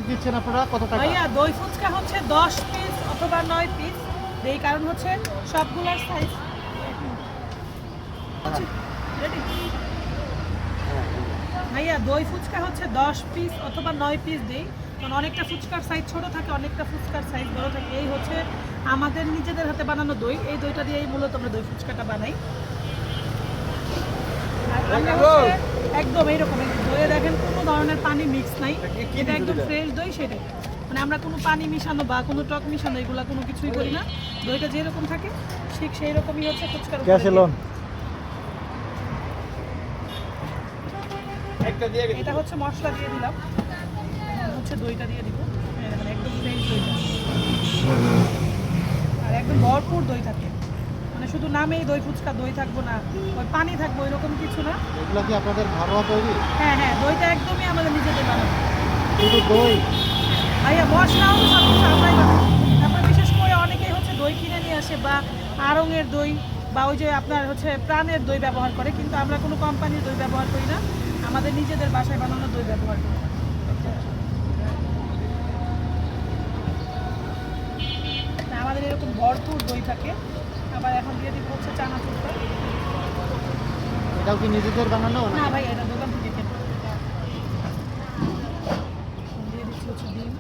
দিচ্ছেন আপনারা কত টাকা? ভাইয়া দই ফুচকা হচ্ছে 10 পিস অথবা 9 পিস। এই কারণ হচ্ছে সবগুলোর সাইজ রেডি। ভাইয়া দই ফুচকা হচ্ছে 10 পিস অথবা 9 পিস দেই, কারণ অনেকটা ফুচকার সাইজ ছোট থাকে, অনেকটা ফুচকার সাইজ বড় থাকে। এই হচ্ছে আমাদের নিজেদের হাতে বানানো দই, এই দইটা দিয়েই মূলত আমরা দই ফুচকাটা বানাই। আর আমরা হচ্ছে একদম এইরকম দইয়ে দেখেন কোনো ধরনের পানি মিক্স নাই, এটা একদম ফ্রেশ দই। সেটাই মানে আমরা কোনো পানি মিশানো বা কোনো টক মিশানো এগুলো কোনো কিছুই করি না। দইটা যেরকম থাকে ঠিক সেই রকমই হচ্ছে ফুচকার উপরে ক্যাশেলন এটা হচ্ছে মশলা দিয়ে দিলাম, এখন হচ্ছে দইটা দিয়ে দিব। মানে একদম ফ্রেশ দইটা আর একদম ভরপুর দই থাকে, মানে শুধু নামেই দই ফুচকা, দই থাকবো না ওই পানি থাকবো এরকম কিছু না। এগুলো কি আপনাদের ঘরোয়া তৈরি? হ্যাঁ হ্যাঁ, দইটা একদমই আমাদের নিজেদের বানানো। শুধু দই? ভাইয়া মশলাও সব কিছু আমরাই বানাই। তারপরে বিশেষ করে অনেকেই হচ্ছে দই কিনে নিয়ে আসে বা আড়ংয়ের দই বা ওই যে আপনার হচ্ছে প্রাণের দই ব্যবহার করে, কিন্তু আমরা কোনো কোম্পানির দই ব্যবহার করি না, আমাদের নিজেদের বাসায় বানানো দই ব্যবহার করি। আমাদের এরকম ভরপুর দই থাকে। আবার এখন দিয়ে দিব হচ্ছে চানাচুরটা। এটাও কি নিজেদের বানানো? না ভাই, এটা দোকান থেকে কেনা। দিয়ে দিচ্ছি হচ্ছে ডিম।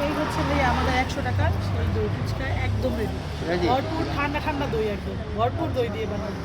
এই হচ্ছে ভাই আমাদের 100 টাকার সেই দই ফুচকা একদম রেডি। Ready? ভরপুর ঠান্ডা ঠান্ডা দই, একদম ভরপুর দই দিয়ে বানাবো।